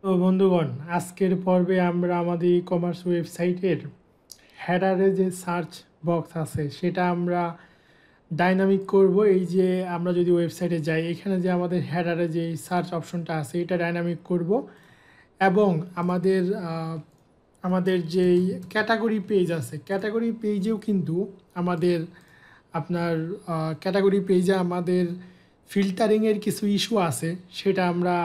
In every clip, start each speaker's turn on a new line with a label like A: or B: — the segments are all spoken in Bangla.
A: তো বন্ধুগণ, আজকের পর্বে আমরা আমাদের ই কমার্স ওয়েবসাইটের হেডারে যে সার্চ বক্স আছে সেটা আমরা ডাইনামিক করব। এই যে আমরা যদি ওয়েবসাইটে যাই, এখানে যে আমাদের হেডারে যে সার্চ অপশনটা আছে এটা ডাইনামিক করব। এবং আমাদের আমাদের যেই ক্যাটাগরি পেজ আছে, ক্যাটাগরি পেজেও কিন্তু আমাদের আপনার ক্যাটাগরি পেজে আমাদের ফিল্টারিংয়ের কিছু ইস্যু আছে, সেটা আমরা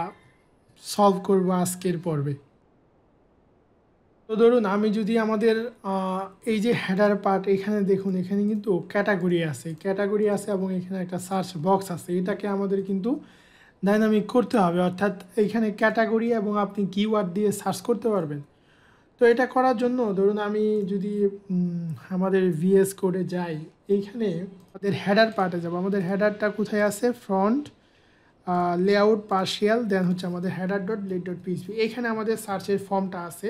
A: সলভ করব আজকের পর্বে। তো ধরুন আমি যদি আমাদের এই যে হেডার পার্ট, এখানে দেখুন, এখানে কিন্তু ক্যাটাগরি আছে এবং এখানে একটা সার্চ বক্স আছে। এটাকে আমাদের কিন্তু ডাইনামিক করতে হবে, অর্থাৎ এইখানে ক্যাটাগরি এবং আপনি কিওয়ার্ড দিয়ে সার্চ করতে পারবেন। তো এটা করার জন্য ধরুন আমি যদি আমাদের ভিএস কোডে যাই, এইখানে আমাদের হেডার পার্টে যাব। আমাদের হেডারটা কোথায় আছে? ফ্রন্ট লেআউট পার্শিয়াল, দেন হচ্ছে আমাদের header dot let dot PHP. এইখানে আমাদের সার্চের ফর্মটা আছে,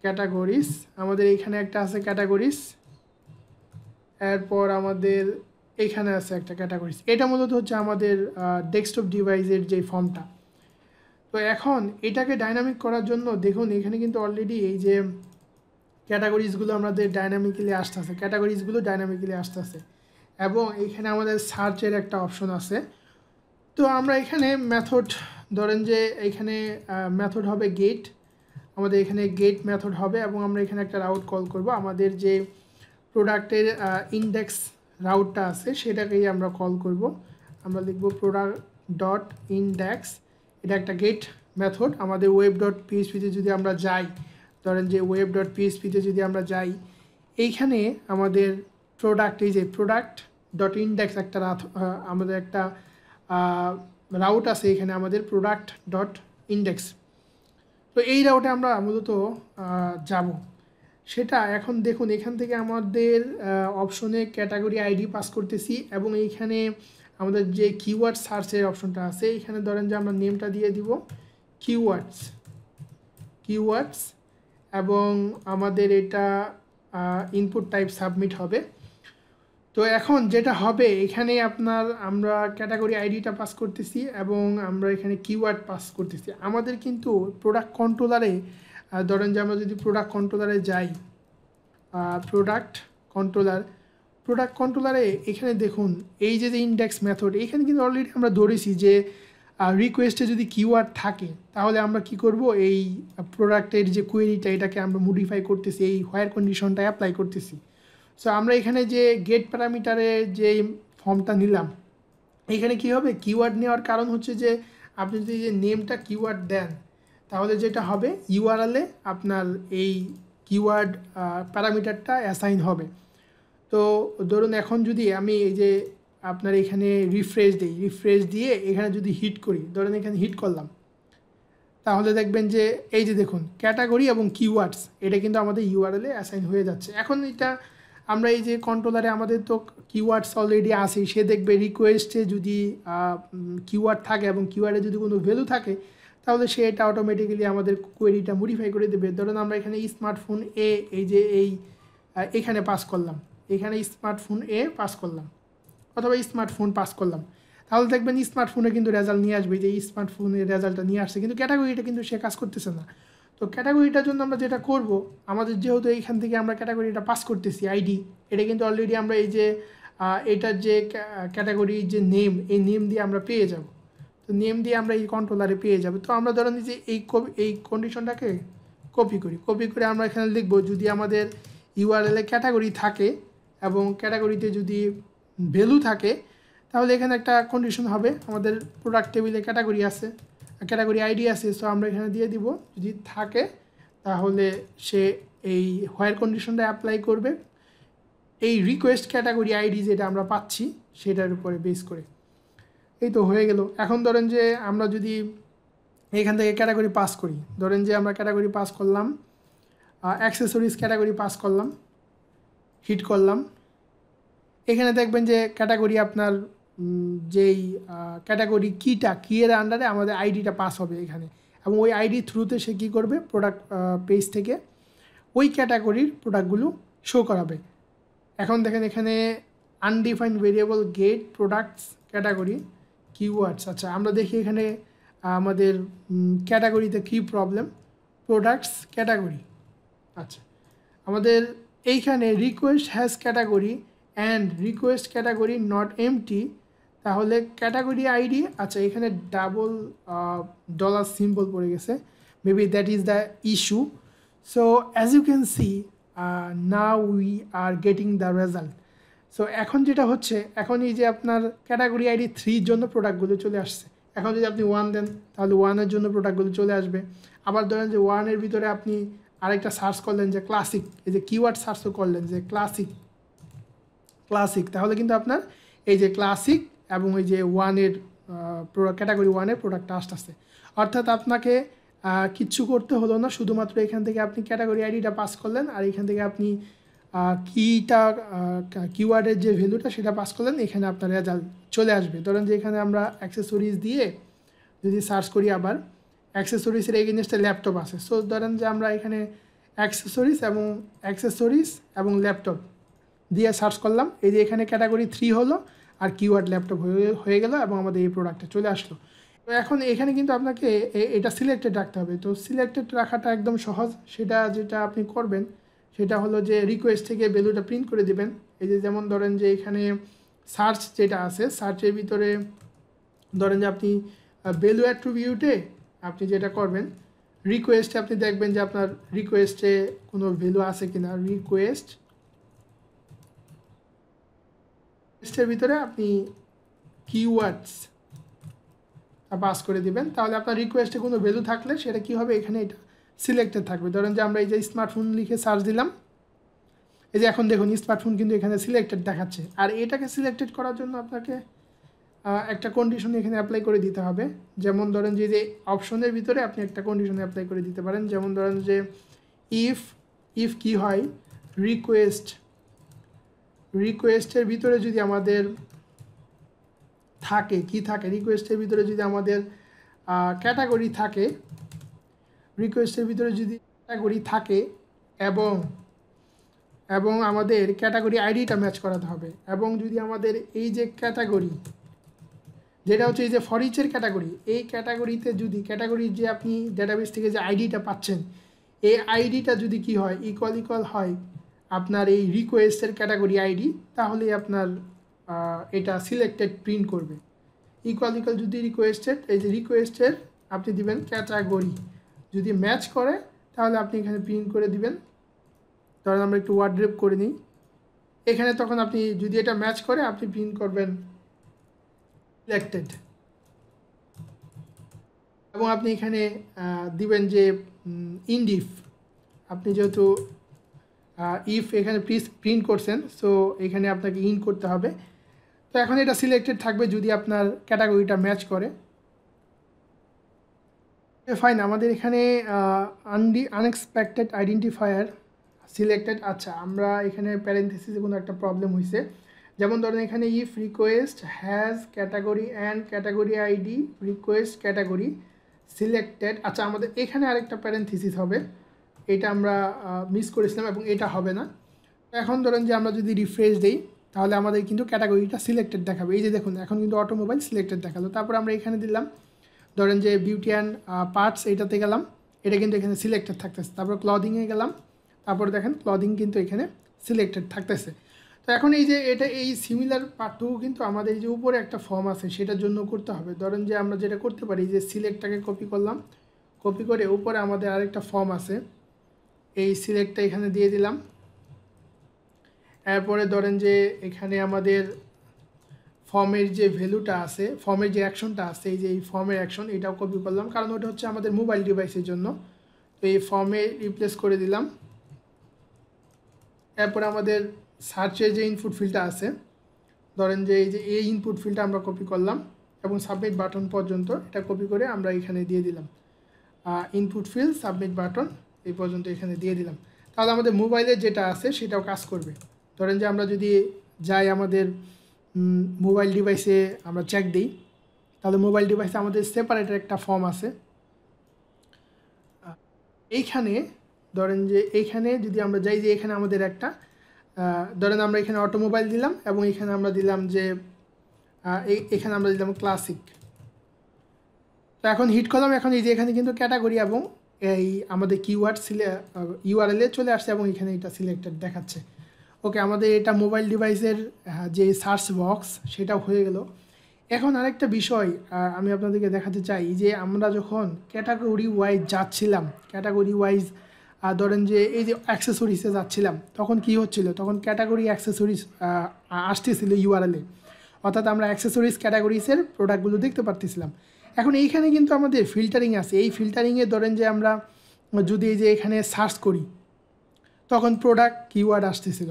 A: ক্যাটাগরিজ। আমাদের এইখানে একটা আছে ক্যাটাগরিজ, এরপর আমাদের এইখানে আছে একটা ক্যাটাগরিজ। এটা মূলত হচ্ছে আমাদের ডেস্কটপ ডিভাইসের যে ফর্মটা। তো এখন এটাকে ডাইনামিক করার জন্য দেখুন এখানে কিন্তু অলরেডি এই যে ক্যাটাগরিজগুলো আমাদের ডাইনামিক্যালি আসতেছে এবং এখানে আমাদের সার্চের একটা অপশন আছে। তো আমরা এখানে মেথড, ধরেন যে এখানে মেথড হবে গেট, আমাদের এখানে গেট মেথড হবে এবং আমরা এখানে একটা রাউট কল করব। আমাদের যে প্রোডাক্টের ইন্ডেক্স রাউটটা আছে সেটাকেই আমরা কল করব। আমরা লিখব প্রোডাক্ট ডট ইন্ডেক্স, এটা একটা গেট মেথড। আমাদের ওয়েব ডট পিএইচপিতে যদি আমরা যাই, ধরেন যে ওয়েব ডট পিএইচপিতে যদি আমরা যাই, এইখানে আমাদের এই যে প্রোডাক্ট ডট ইন্ডেক্স একটা আমাদের একটা রাউট আছে, এখানে আমাদের প্রোডাক্ট ডট ইন্ডেক্স। তো এই রাউটে আমরা মূলত যাব। সেটা এখন দেখুন এখান থেকে আমাদের অপশনে ক্যাটাগরি আইডি পাস করতেছি এবং এইখানে আমাদের যে কিওয়ার্ড সার্চের অপশনটা আছে, এখানে ধরেন যে আমরা নেমটা দিয়ে দিব কিওয়ার্ডস এবং আমাদের এটা ইনপুট টাইপ সাবমিট হবে। তো এখন যেটা হবে, এখানে আমরা ক্যাটাগরি আইডিটা পাস করতেছি এবং আমরা এখানে কিওয়ার্ড পাস করতেছি। আমাদের কিন্তু প্রোডাক্ট কন্ট্রোলারে, ধরেন যে আমরা যদি প্রোডাক্ট কন্ট্রোলারে যাই, প্রোডাক্ট কন্ট্রোলারে এখানে দেখুন এই যে ইন্ডেক্স মেথড, এখানে কিন্তু অলরেডি আমরা ধরেছি যে রিকোয়েস্টে যদি কিওয়ার্ড থাকে তাহলে আমরা কি করব, এই প্রোডাক্টের যে কোয়েরিটা এটাকে আমরা মডিফাই করতেছি, এই হোয়ার কন্ডিশনটা অ্যাপ্লাই করতেছি। সো আমরা এখানে যে গেট প্যারামিটারে যে ফর্মটা নিলাম, এখানে কি হবে, কিওয়ার্ড নেওয়ার কারণ হচ্ছে যে আপনি যদি যে নেমটা কিওয়ার্ড দেন তাহলে যেটা হবে, ইউআরএলে আপনার এই কিওয়ার্ড প্যারামিটারটা অ্যাসাইন হবে। তো ধরুন এখন যদি আমি এই যে আপনার এখানে রিফ্রেশ দিয়ে এখানে যদি হিট করি, ধরেন এখানে হিট করলাম, তাহলে দেখবেন যে এই যে দেখুন ক্যাটাগরি এবং কিওয়ার্ডস এটা কিন্তু আমাদের ইউআরএলে অ্যাসাইন হয়ে যাচ্ছে। এখন এটা আমরা এই যে কন্ট্রোলারে আমাদের তো কিওয়ার্ডস অলরেডি আছে, সে দেখবে রিকোয়েস্টে যদি কিওয়ার্ড থাকে এবং কিওয়ার্ডে যদি কোনো ভ্যালু থাকে তাহলে সে এটা অটোমেটিক্যালি আমাদের কোয়েরিটা মডিফাই করে দেবে। ধরুন আমরা এখানে স্মার্টফোন এখানে পাস করলাম, এখানে স্মার্টফোন পাস করলাম অথবা স্মার্টফোন পাস করলাম, তাহলে দেখবেন স্মার্টফোনে কিন্তু রেজাল্ট নিয়ে আসবে, যে স্মার্টফোনের রেজাল্টটা নিয়ে আসছে, কিন্তু ক্যাটাগরিটা কিন্তু সে কাজ করতেছে না। তো ক্যাটাগরিটার জন্য আমরা যেটা করব, আমাদের যেহেতু এইখান থেকে আমরা ক্যাটাগরিটা পাস করতেছি আইডি, এটা কিন্তু অলরেডি আমরা এই যে এটার যে ক্যাটাগরির যে নেম, এই নেম দিয়ে আমরা পেয়ে যাব। তো নেম দিয়ে আমরা এই কন্ট্রোলারে পেয়ে যাব। তো আমরা ধরেন যে এই কন্ডিশনটাকে কপি করে আমরা এখানে লিখব, যদি আমাদের ইউআরএলে ক্যাটাগরি থাকে এবং ক্যাটাগরিতে যদি ভ্যালু থাকে তাহলে এখানে একটা কন্ডিশন হবে, আমাদের প্রোডাক্ট টেবিলে ক্যাটাগরি আইডি আছে, সো আমরা এখানে দিয়ে দিব যদি থাকে, তাহলে সে এই হোয়ার কন্ডিশনটা অ্যাপ্লাই করবে এই রিকোয়েস্ট ক্যাটাগরি আইডি যেটা আমরা পাচ্ছি সেটার উপরে বেস করে। এই তো হয়ে গেল। এখন ধরেন যে আমরা যদি এখান থেকে ক্যাটাগরি পাস করি, ধরেন যে আমরা ক্যাটাগরি পাস করলাম, অ্যাক্সেসরিজ ক্যাটাগরি পাস করলাম, হিট করলাম, এখানে দেখবেন যে ক্যাটাগরি আপনার যেই ক্যাটাগরি কিয়ের আন্ডারে আমাদের আইডিটা পাস হবে এখানে, এবং ওই আইডি থ্রুতে সে কী করবে, প্রোডাক্ট পেজ থেকে ওই ক্যাটাগরির প্রোডাক্টগুলো শো করাবে। এখন দেখেন এখানে undefined variable get products category keywords. আচ্ছা আমরা দেখি এখানে আমাদের ক্যাটাগরিতে কী প্রবলেম, প্রোডাক্টস ক্যাটাগরি। আচ্ছা, আমাদের এইখানে request has category and request category not empty, তাহলে ক্যাটাগরি আইডি, আচ্ছা এখানে ডাবল ডলার সিম্বল পড়ে গেছে, maybe that is the issue. So as you can see now we are getting the result. So এখন যেটা হচ্ছে, এখন এই যে আপনার ক্যাটাগরি আইডি 3 জন্য প্রোডাক্টগুলো চলে আসছে। এখন যদি আপনি 1 দেন তাহলে 1-এর জন্য প্রোডাক্টগুলো চলে আসবে। আবার ধরেন যে 1-এর ভিতরে আপনি আরেকটা সার্চ করলেন যে ক্লাসিক, এই যে কিওয়ার্ড সার্চও করলেন যে ক্লাসিক, তাহলে কিন্তু আপনার এই যে ক্লাসিক এবং এই যে 1-এর ক্যাটাগরি 1-এর প্রোডাক্টটা আসতেছে। অর্থাৎ আপনাকে কিচ্ছু করতে হলো না, শুধুমাত্র এখান থেকে আপনি ক্যাটাগরি আইডিটা পাস করলেন আর এখান থেকে আপনি কিওয়ার্ডের যে ভ্যালুটা সেটা পাস করলেন, এখানে আপনার রেজাল্ট চলে আসবে। ধরেন যে এখানে আমরা অ্যাক্সেসরিজ দিয়ে যদি সার্চ করি, আবার অ্যাক্সেসরিজের এগেইনস্টে ল্যাপটপ আছে। সো ধরেন যে আমরা এখানে অ্যাক্সেসরিজ এবং ল্যাপটপ দিয়ে সার্চ করলাম, এই যে এখানে ক্যাটাগরি 3 হলো আর কিওয়ার্ড ল্যাপটপ হয়ে গেল এবং আমাদের এই প্রোডাক্টটা চলে আসলো। তো এখন এখানে কিন্তু আপনাকে এটা সিলেক্টেড রাখতে হবে। তো সিলেক্টেড রাখাটা একদম সহজ, যেটা আপনি করবেন সেটা হলো যে রিকোয়েস্ট থেকে ভ্যালুটা প্রিন্ট করে দিবেন। এই যে যেমন ধরেন যে এখানে সার্চ যেটা আছে, সার্চের ভিতরে ধরেন যে আপনি ভ্যালু অ্যাট্রিবিউটে আপনি যেটা করবেন, রিকোয়েস্টে আপনি দেখবেন যে আপনার রিকোয়েস্টে কোনো ভ্যালু আছে কিনা। রিকোয়েস্টের ভিতরে আপনি কিওয়ার্ডস পাস করে দিবেন, তাহলে আপনার রিকোয়েস্টে কোনো ভ্যালু থাকলে সেটা কী হবে, এখানে এটা সিলেক্টেড থাকবে। ধরেন যে আমরা এই যে স্মার্টফোন লিখে সার্চ দিলাম, এই যে এখন দেখুন স্মার্টফোন কিন্তু এখানে সিলেক্টেড দেখাচ্ছে। আর এটাকে সিলেক্টেড করার জন্য আপনাকে একটা কন্ডিশন এখানে অ্যাপ্লাই করে দিতে হবে। যেমন ধরেন যে অপশনের ভিতরে আপনি একটা কন্ডিশন অ্যাপ্লাই করে দিতে পারেন। যেমন ধরেন যে ইফ কি হয়, রিকোয়েস্টের ভিতরে যদি আমাদের থাকে রিকোয়েস্টের ভিতরে যদি আমাদের ক্যাটাগরি থাকে, এবং আমাদের ক্যাটাগরি আইডিটা ম্যাচ করাতে হবে। এবং যদি আমাদের এই যে ক্যাটাগরি যেটা হচ্ছে এই যে ফর ইচের ক্যাটাগরি, এই ক্যাটাগরিতে যদি ক্যাটাগরির যে আপনি ডেটাবেস থেকে যে আইডিটা পাচ্ছেন, এই আইডিটা যদি কি হয়, ইকুয়াল হয় আপনার এই রিকোয়েস্টের ক্যাটাগরি আইডি, তাহলে আপনার এটা সিলেক্টেড প্রিন্ট করবে। ইকুয়াল যদি এই যে রিকোয়েস্টের আপনি দিবেন ক্যাটাগরি, যদি ম্যাচ করে তাহলে আপনি এখানে প্রিন্ট করে দিবেন। ধরেন আমরা একটু ওয়ার্ড রেপ করে নিই, এখানে তখন আপনি যদি এটা ম্যাচ করে আপনি প্রিন্ট করবেন সিলেক্টেড, এবং আপনি এখানে দিবেন যে ইনডিফ, আপনি যেহেতু ইফ এখানে প্রিন্ট করছেন, সো এখানে আপনাকে ইন করতে হবে। তো এখন এটা সিলেক্টেড থাকবে যদি আপনার ক্যাটাগরিটা ম্যাচ করে। ফাইন, আমাদের এখানে আনএক্সপেক্টেড আইডেন্টিফায়ার সিলেক্টেড। আচ্ছা, আমরা এখানে প্যারেন্থেসিসে কোনো একটা প্রবলেম হয়েছে। যেমন ধরেন এখানে if request has category and category ID request category selected. আচ্ছা, আমাদের এখানে আরেকটা প্যারেন্থেসিস হবে, এটা আমরা মিস করেছিলাম এবং এটা হবে না। এখন ধরেন যে আমরা যদি রিফ্রেশ দিই তাহলে আমাদের কিন্তু ক্যাটাগরিটা সিলেক্টেড দেখাবে। এই যে দেখুন এখন কিন্তু অটোমোবাইল সিলেক্টেড দেখালো। তারপর আমরা এখানে দিলাম ধরেন যে বিউটি অ্যান্ড পার্টস, এইটাতে গেলাম, এটা কিন্তু এখানে সিলেক্টেড থাকতেছে। তারপর ক্লদিংয়ে গেলাম, তারপর দেখেন ক্লদিং কিন্তু এখানে সিলেক্টেড থাকতেছে। তো এখন এই যে এই সিমিলার পার্টটুকু কিন্তু আমাদের যে উপরে একটা ফর্ম আছে সেটার জন্য করতে হবে। ধরেন যে আমরা যেটা করতে পারি যে সিলেক্টটাকে কপি করলাম, কপি করে উপরে আমাদের আরেকটা ফর্ম আছে, এই সিলেক্টটা এখানে দিয়ে দিলাম। এরপরে ধরেন যে এখানে আমাদের ফর্মের যে ভ্যালুটা আছে, ফর্মের যে অ্যাকশনটা আছে, এই যে এই ফর্মের অ্যাকশন, এটাও কপি করলাম, কারণ ওটা হচ্ছে আমাদের মোবাইল ডিভাইসের জন্য। তো এই ফর্মে রিপ্লেস করে দিলাম। এরপরে আমাদের সার্চের যে ইনপুট ফিল্ডটা আছে, ধরেন যে এই ইনপুট ফিল্ডটা আমরা কপি করলাম এবং সাবমিট বাটন পর্যন্ত এটা কপি করে আমরা এখানে দিয়ে দিলাম। ইনপুট ফিল্ড সাবমিট বাটন এই পর্যন্ত এখানে দিয়ে দিলাম। তাহলে আমাদের মোবাইলে যেটা আছে সেটাও কাজ করবে। ধরেন যে আমরা যদি যাই আমাদের মোবাইল ডিভাইসে আমরা চেক দিই, তাহলে মোবাইল ডিভাইসে আমাদের সেপারেটের একটা ফর্ম আছে। এইখানে ধরেন যে এইখানে যদি আমরা যাই, যে এখানে আমাদের একটা ধরেন আমরা এখানে অটোমোবাইল দিলাম এবং এখানে আমরা দিলাম যে এখানে আমরা দিলাম ক্লাসিক। তো এখন হিট করলাম, এখন এই যে এখানে কিন্তু ক্যাটাগরি এবং এই আমাদের কিওয়ার্ড ইউআরএলে চলে আসছে এবং এখানে এটা সিলেক্টেড দেখাচ্ছে। ওকে, আমাদের এটা মোবাইল ডিভাইসের যে সার্চ বক্স সেটাও হয়ে গেল। এখন আরেকটা বিষয় আমি আপনাদেরকে দেখাতে চাই যে আমরা যখন ক্যাটাগরি ওয়াইজ যাচ্ছিলাম, ক্যাটাগরি ওয়াইজ ধরেন যে এই যে অ্যাক্সেসরিজে যাচ্ছিলাম, তখন কি হচ্ছিল, তখন ক্যাটাগরি অ্যাক্সেসরিজ আসতেছিল ইউআরএলে, অর্থাৎ আমরা অ্যাক্সেসরিজ ক্যাটাগরিজের প্রোডাক্টগুলো দেখতে পারতেছিলাম। এখন এইখানে কিন্তু আমাদের ফিল্টারিং আছে, এই ফিল্টারিংয়ে ধরেন যে আমরা যদি এই যে এখানে সার্চ করি তখন প্রোডাক্ট কিওয়ার্ড আসতেছিল,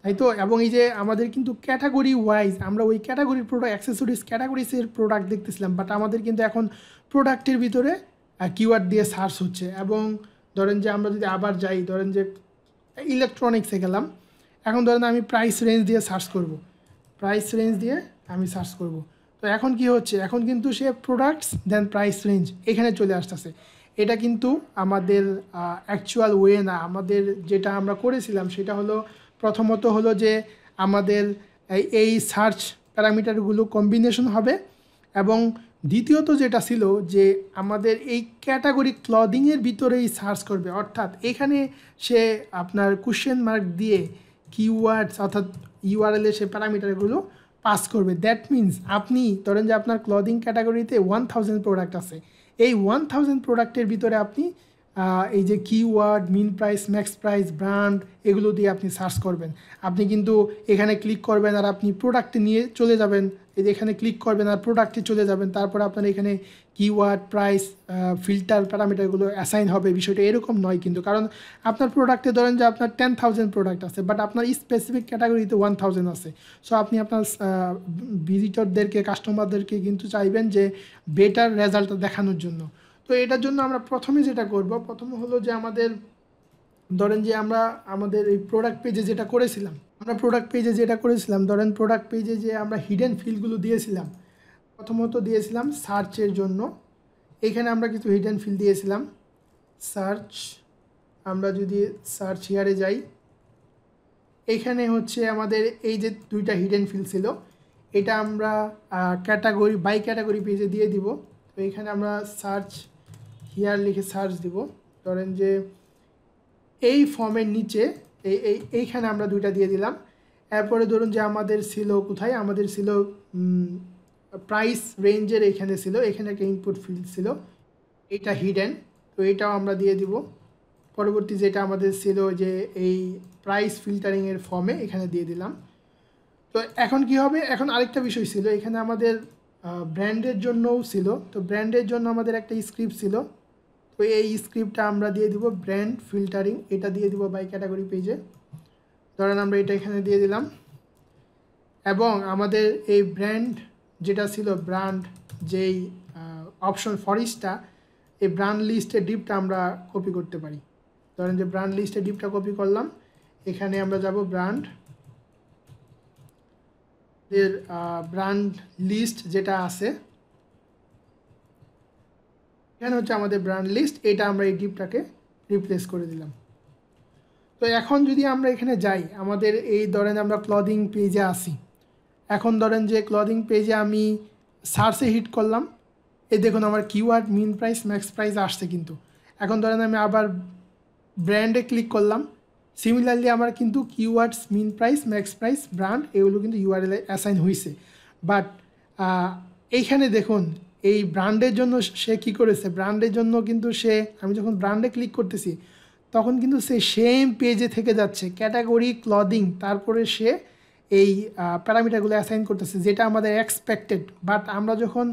A: তাই তো। এবং এই যে আমাদের কিন্তু ক্যাটাগরি ওয়াইজ আমরা ওই ক্যাটাগরির প্রোডাক্ট অ্যাক্সেসরিজ ক্যাটাগরিজের প্রোডাক্ট দেখতেছিলাম, বাট আমাদের কিন্তু এখন প্রোডাক্টের ভিতরে কিওয়ার্ড দিয়ে সার্চ হচ্ছে। এবং ধরেন যে আমরা যদি আবার যাই, ধরেন যে ইলেকট্রনিক্সে গেলাম, এখন ধরেন আমি প্রাইস রেঞ্জ দিয়ে সার্চ করব, প্রাইস রেঞ্জ দিয়ে আমি সার্চ করব। তো এখন কি হচ্ছে, এখন কিন্তু সে প্রোডাক্টস দেন প্রাইস রেঞ্জ এখানে চলে আসতেছে। এটা কিন্তু আমাদের অ্যাকচুয়াল ওয়ে না। আমাদের যেটা আমরা করেছিলাম সেটা হলো প্রথমত হলো যে আমাদের এই সার্চ প্যারামিটারগুলো কম্বিনেশন হবে, এবং দ্বিতীয়ত যেটা ছিল যে আমাদের এই ক্যাটাগরি ক্লদিংয়ের ভিতরেই সার্চ করবে, অর্থাৎ এখানে সে আপনার কোশ্চেন মার্ক দিয়ে কিওয়ার্ডস অর্থাৎ ইউআরএলে সে প্যারামিটারগুলো পাস করবে। দ্যাট মিনস আপনি ধরেন যে আপনার ক্লদিং ক্যাটাগরিতে 1000 প্রোডাক্ট আছে, এই 1000 প্রোডাক্টের ভিতরে আপনি এই যে কিওয়ার্ড, মিন প্রাইস, ম্যাক্স প্রাইস, ব্র্যান্ড, এগুলো দিয়ে আপনি সার্চ করবেন। আপনি কিন্তু এখানে ক্লিক করবেন আর আপনি প্রোডাক্টে নিয়ে চলে যাবেন, এই যে এখানে ক্লিক করবেন আর প্রোডাক্টে চলে যাবেন, তারপর আপনার এখানে কিওয়ার্ড, প্রাইস, ফিল্টার প্যারামিটারগুলো অ্যাসাইন হবে। বিষয়টা এরকম নয় কিন্তু, কারণ আপনার প্রোডাক্টে ধরেন যে আপনার 10,000 প্রোডাক্ট আছে, বাট আপনার স্পেসিফিক ক্যাটাগরিতে 1000 আছে। সো আপনি আপনার ভিজিটরদেরকে, কাস্টমারদেরকে কিন্তু চাইবেন যে বেটার রেজাল্ট দেখানোর জন্য। তো এটার জন্য আমরা প্রথমে যেটা করব, প্রথমে হলো যে আমাদের ধরেন যে আমরা আমাদের এই প্রোডাক্ট পেজে যেটা করেছিলাম, ধরেন প্রোডাক্ট পেজে যে আমরা হিডেন ফিল্ডগুলো দিয়েছিলাম, প্রথমত দিয়েছিলাম সার্চের জন্য, এখানে আমরা কিছু হিডেন ফিল্ড দিয়েছিলাম। সার্চ, আমরা যদি সার্চ হিয়ারে যাই, এখানে হচ্ছে আমাদের এই যে দুইটা হিডেন ফিল্ড ছিল, এটা আমরা ক্যাটাগরি বাই ক্যাটাগরি পেজে দিয়ে দিব। তো এখানে আমরা সার্চ হিয়ার লিখে সার্চ দিব, ধরেন যে এই ফর্মের নিচে এইখানে আমরা দুইটা দিয়ে দিলাম। এরপরে ধরুন যে আমাদের ছিল কোথায়, আমাদের ছিল প্রাইস রেঞ্জের এখানে ছিল, এখানে একটা ইনপুট ফিল্ড ছিল, এটা হিডেন, তো এটাও আমরা দিয়ে দিব। পরবর্তী যেটা আমাদের ছিল যে এই প্রাইস ফিল্টারিংয়ের ফর্মে এখানে দিয়ে দিলাম। তো এখন কি হবে, এখন আরেকটা বিষয় ছিল, এখানে আমাদের ব্র্যান্ডের জন্যও ছিল। তো ব্র্যান্ডের জন্য আমাদের একটা স্ক্রিপ্ট ছিল, তো এই স্ক্রিপ্টটা আমরা দিয়ে দিব ব্র্যান্ড ফিল্টারিং, এটা দিয়ে দিব বাই ক্যাটাগরি পেজে। ধরেন আমরা এটা এখানে দিয়ে দিলাম, এবং আমাদের এই ব্র্যান্ড যেটা ছিল, ব্র্যান্ড যেই অপশন ফরিস্টটা, এই ব্র্যান্ড লিস্টের ডিপটা আমরা কপি করতে পারি। ধরেন যে ব্র্যান্ড লিস্টের ডিপটা কপি করলাম, এখানে আমরা যাব ব্র্যান্ড এর ব্র্যান্ড লিস্ট যেটা আছে, এখানে হচ্ছে আমাদের ব্র্যান্ড লিস্ট, এটা আমরা এই ডিপটাকে রিপ্লেস করে দিলাম। তো এখন যদি আমরা এখানে যাই, আমাদের এই ধরেন আমরা ক্লদিং পেজে আসি, এখন ধরেন যে ক্লদিং পেজে আমি সার্চে হিট করলাম, এই দেখুন আমার কিওয়ার্ড, মিন প্রাইস, ম্যাক্স প্রাইস আসছে। কিন্তু এখন ধরেন আমি আবার ব্র্যান্ডে ক্লিক করলাম, সিমিলারলি আমার কিন্তু কিওয়ার্ডস, মিন প্রাইস, ম্যাক্স প্রাইস, ব্র্যান্ড এগুলো কিন্তু ইউআরএল অ্যাসাইন হয়েছে। বাট এইখানে দেখুন এই ব্র্যান্ডের জন্য সে কী করেছে, ব্র্যান্ডের জন্য কিন্তু সে, আমি যখন ব্র্যান্ডে ক্লিক করতেছি তখন কিন্তু সে সেম পেজে থেকে যাচ্ছে, ক্যাটাগরি, ক্লদিং, তারপরে সে এই প্যারামিটারগুলো অ্যাসাইন করতেছে, যেটা আমাদের এক্সপেক্টেড। বাট আমরা যখন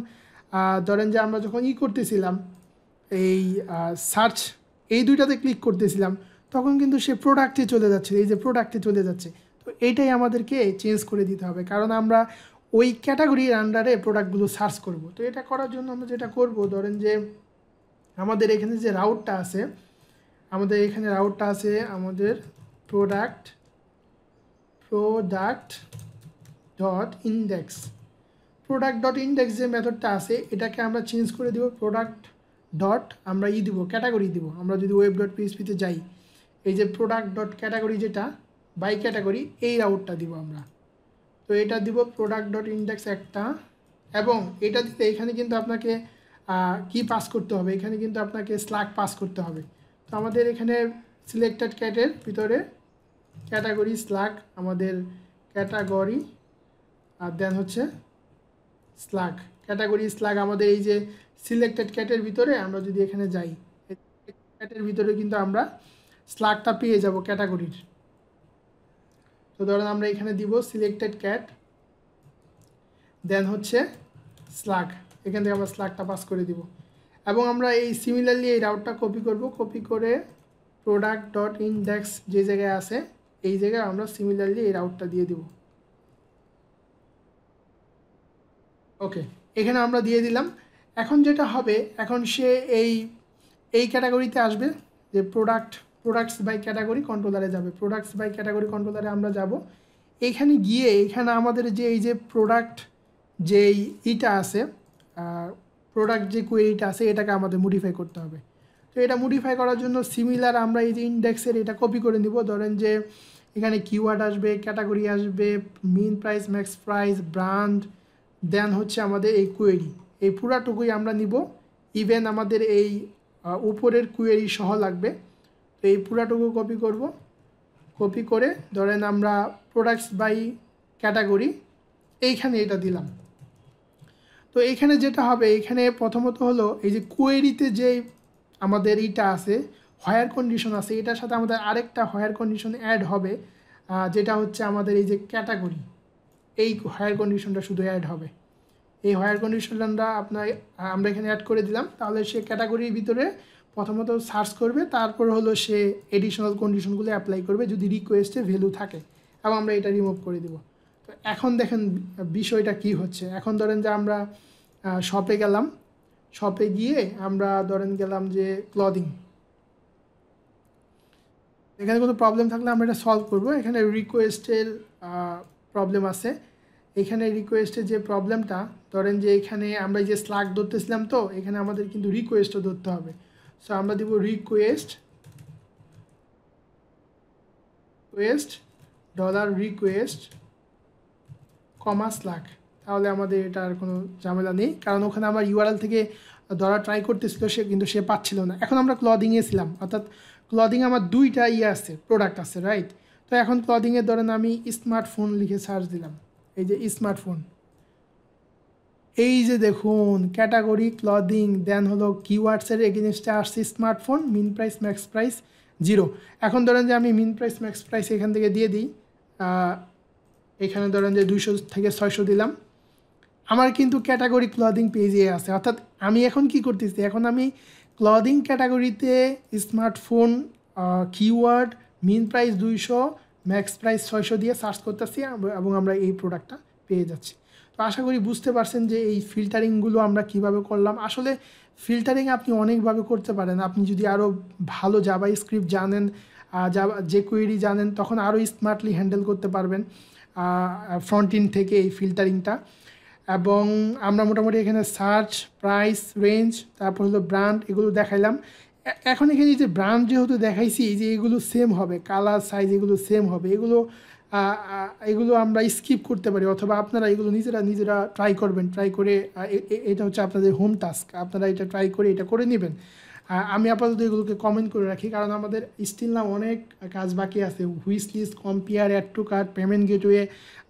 A: ধরেন যে আমরা যখন করতেছিলাম এই সার্চ, এই দুইটাতে ক্লিক করতেছিলাম, তখন কিন্তু সে প্রোডাক্টে চলে যাচ্ছে, এই যে প্রোডাক্টে চলে যাচ্ছে। তো এইটাই আমাদেরকে চেঞ্জ করে দিতে হবে, কারণ আমরা ওই ক্যাটাগরির আন্ডারে প্রোডাক্টগুলো সার্চ করব। তো এটা করার জন্য আমরা যেটা করব, ধরেন যে আমাদের এখানে যে রাউটটা আছে, আমাদের প্রোডাক্ট ডট ইন্ডেক্স যে মেথডটা আছে, এটাকে আমরা চেঞ্জ করে দিব প্রোডাক্ট ডট, আমরা দিব ক্যাটাগরি দিব। আমরা যদি ওয়েব ডট পিএইচপিতে যাই, এই যে প্রোডাক্ট ডট ক্যাটাগরি যেটা বাই ক্যাটাগরি, এই রাউটটা দিব আমরা। তো এটা দিব প্রোডাক্ট ডট ইন্ডেক্স একটা, এবং এটা দিতে এখানে কিন্তু আপনাকে কি পাস করতে হবে, এখানে কিন্তু আপনাকে স্ল্যাগ পাস করতে হবে। তো আমাদের এখানে সিলেক্টেড ক্যাটের ভিতরে ক্যাটাগরি স্ল্যাগ, আমাদের ক্যাটাগরি আর দেন হচ্ছে স্ল্যাগ, ক্যাটাগরি স্ল্যাগ আমাদের এই যে সিলেক্টেড ক্যাটের ভিতরে আমরা যদি এখানে যাই, ক্যাটের ভিতরে কিন্তু আমরা স্ল্যাগটা পেয়ে যাব ক্যাটাগরির। তো ধরেন আমরা এখানে দিব সিলেক্টেড ক্যাট, দেন হচ্ছে স্ল্যাগ, এখান থেকে আমরা স্ল্যাগটা পাস করে দিব। এবং আমরা এই সিমিলারলি এই রাউটটা কপি করব, কপি করে প্রোডাক্ট ডট ইন্ডেক্স যে জায়গায় আছে এই জায়গায় আমরা সিমিলারলি এই রাউটটা দিয়ে দিব। ওকে, এখানে আমরা দিয়ে দিলাম। এখন যেটা হবে, এখন সে এই ক্যাটাগরিতে আসবে, যে প্রোডাক্টস বাই ক্যাটাগরি কন্ট্রোলারে যাবে, প্রোডাক্টস বাই ক্যাটাগরি কন্ট্রোলারে আমরা যাব। এইখানে গিয়ে এখানে আমাদের যে এই যে প্রোডাক্ট যেই ইটা আছে, প্রোডাক্ট যে কোয়েরিটা আছে এটাকে আমাদের মডিফাই করতে হবে। তো এটা মডিফাই করার জন্য সিমিলার আমরা এই যে ইন্ডেক্সের এটা কপি করে নিব। ধরেন যে এখানে কিওয়ার্ড আসবে, ক্যাটাগরি আসবে, মিন প্রাইস, ম্যাক্স প্রাইস, ব্র্যান্ড, দেন হচ্ছে আমাদের এই কোয়েরি, এই পুরাটুকুই আমরা নিব। ইভেন আমাদের এই উপরের কোয়েরি সহ লাগবে। তো এই পুরাটুকু কপি করব, কপি করে ধরেন আমরা প্রোডাক্টস বাই ক্যাটাগরি এইখানে এটা দিলাম। তো এইখানে যেটা হবে, এখানে প্রথমত হলো এই যে কোয়েরিতে যে আমাদের এইটা আছে হায়ার কন্ডিশন আছে, এটার সাথে আমাদের আরেকটা হায়ার কন্ডিশন অ্যাড হবে, যেটা হচ্ছে আমাদের এই যে ক্যাটাগরি, এই হায়ার কন্ডিশনটা শুধু অ্যাড হবে। এই হায়ার কন্ডিশনটা আমরা এখানে অ্যাড করে দিলাম। তাহলে সে ক্যাটাগরির ভিতরে প্রথমত সার্চ করবে, তারপর হলো সে এডিশনাল কন্ডিশনগুলো অ্যাপ্লাই করবে যদি রিকোয়েস্টে ভ্যালু থাকে, এবং আমরা এটা রিমুভ করে দিব। তো এখন দেখেন বিষয়টা কি হচ্ছে। এখন ধরেন যে আমরা শপে গেলাম, শপে গিয়ে আমরা ধরেন গেলাম যে ক্লদিং, এখানে কোনো প্রবলেম থাকলে আমরা এটা সলভ করব। এখানে রিকোয়েস্টের প্রবলেম আছে, এখানে রিকোয়েস্টের যে প্রবলেমটা, ধরেন যে এখানে আমরা যে স্ল্যাগ ধরতেছিলাম, তো এখানে আমাদের কিন্তু রিকোয়েস্টও ধরতে হবে। সো আমরা দিব রিকোয়েস্ট $রিকোয়েস্ট কমা স্ল্যাগ, তাহলে আমাদের এটা আর কোনো ঝামেলা নেই, কারণ ওখানে আমার ইউআরএল থেকে ধরা ট্রাই করতেছিল কিন্তু সে পাচ্ছিল না। এখন আমরা ক্লদিংয়ে ছিলাম, অর্থাৎ ক্লদিং আমার দুইটা আছে, প্রোডাক্ট আছে, রাইট। তো এখন ক্লদিংয়ে ধরেন আমি স্মার্টফোন লিখে সার্চ দিলাম, এই যে স্মার্টফোন, এই যে দেখুন ক্যাটাগরি ক্লদিং, দেন হলো কিওয়ার্ডসের এগেনস্টে আসছে স্মার্টফোন, মিন প্রাইস, ম্যাক্স প্রাইস 0। এখন ধরেন যে আমি মিন প্রাইস, ম্যাক্স প্রাইস এখান থেকে দিয়ে দিই, এখানে ধরেন যে 200 থেকে 600 দিলাম, আমার কিন্তু ক্যাটাগরি ক্লদিং পেজে আছে। অর্থাৎ আমি এখন কি করতেছি, এখন আমি ক্লদিং ক্যাটাগরিতে স্মার্টফোন, কিওয়ার্ড, মিন প্রাইস 200, ম্যাক্স প্রাইস 600 দিয়ে সার্চ করতেছি, এবং আমরা এই প্রোডাক্টটা পেয়ে যাচ্ছি। তো আশা করি বুঝতে পারছেন যে এই ফিল্টারিংগুলো আমরা কিভাবে করলাম। আসলে ফিল্টারিং আপনি অনেকভাবে করতে পারেন, আপনি যদি আরও ভালো জাভা স্ক্রিপ্ট জানেন, যে কোয়েরি জানেন, তখন আরও স্মার্টলি হ্যান্ডেল করতে পারবেন ফ্রন্ট এন্ড থেকে এই ফিল্টারিংটা। এবং আমরা মোটামুটি এখানে সার্চ, প্রাইস, রেঞ্জ, তারপর হলো ব্র্যান্ড, এগুলো দেখাইলাম। এখন এখানে যে ব্র্যান্ড যেহেতু দেখাইছি, যে এগুলো সেম হবে, কালার, সাইজ এগুলো সেম হবে, এগুলো আমরা স্কিপ করতে পারি, অথবা আপনারা এগুলো নিজেরা ট্রাই করবেন, ট্রাই করে এটা হচ্ছে আপনাদের হোম টাস্ক, আপনারা এটা ট্রাই করে এটা করে নেবেন। আমি আপাতত এগুলোকে কমেন্ট করে রাখি, কারণ আমাদের স্টিল না অনেক কাজ বাকি আছে। Wish list, compare, add to cart, payment gateway,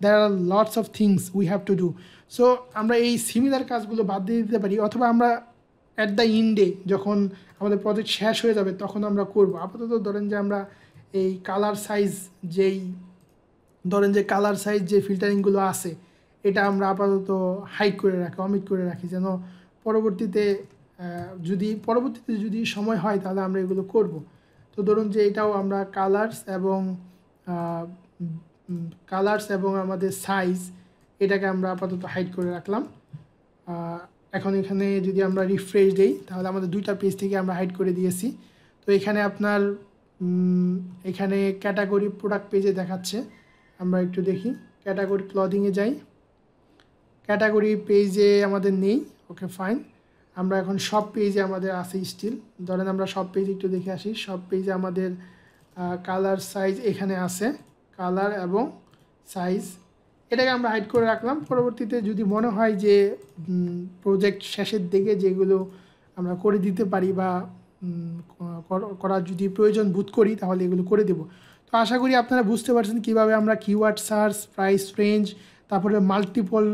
A: there are lots of things we have to do. So আমরা এই সিমিলার কাজগুলো বাদ দিয়ে দিতে পারি, অথবা আমরা অ্যাট দ্য ইন্ডে যখন আমাদের প্রজেক্ট শেষ হয়ে যাবে তখন আমরা করব। আপাতত ধরেন যে আমরা এই কালার সাইজ যে ফিল্টারিংগুলো আছে, এটা আমরা আপাতত হাইড করে রাখি, অমিট করে রাখি, যেন পরবর্তীতে যদি সময় হয় তাহলে আমরা এগুলো করব। তো ধরুন যে এটাও আমরা কালার্স এবং আমাদের সাইজ, এটাকে আমরা আপাতত হাইড করে রাখলাম। এখন এখানে যদি আমরা রিফ্রেশ দিই, তাহলে আমাদের দুইটা পেজ থেকে আমরা হাইড করে দিয়েছি। তো এখানে আপনার এখানে ক্যাটাগরি প্রোডাক্ট পেজে দেখাচ্ছে, আমরা একটু দেখি, ক্যাটাগরি ক্লদিংয়ে যাই, ক্যাটাগরি পেজে আমাদের নেই, ওকে ফাইন। আমরা এখন সব পেজে আমাদের আছে স্টিল, ধরেন আমরা সব পেজ একটু দেখে আসি। সব পেজে আমাদের কালার, সাইজ এখানে আছে, কালার এবং সাইজ এটাকে আমরা হাইড করে রাখলাম। পরবর্তীতে যদি মনে হয় যে প্রজেক্ট শেষের দিকে যেগুলো আমরা করে দিতে পারি বা করার যদি প্রয়োজন বোধ করি তাহলে এগুলো করে দেব। তো আশা করি আপনারা বুঝতে পারছেন কীভাবে আমরা কিওয়ার্ড সার্চ, প্রাইস রেঞ্জ, তারপরে মাল্টিপল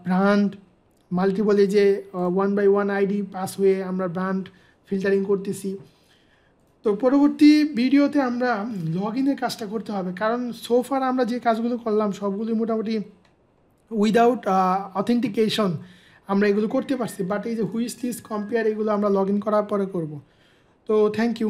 A: ব্র্যান্ড, মাল্টিপল এই যে 1 by 1 আইডি পাস হয়ে আমরা ব্র্যান্ড ফিল্টারিং করতেছি। তো পরবর্তী ভিডিওতে আমরা লগ ইনের কাজটা করতে হবে, কারণ সোফার আমরা যে কাজগুলো করলাম সবগুলোই মোটামুটি উইদাউট অথেন্টিকেশন আমরা এগুলো করতে পারছি, বাট এই যে হুইচ লিস্ট কম্পেয়ার এগুলো আমরা লগ ইন করার পরে করব। তো থ্যাংক ইউ।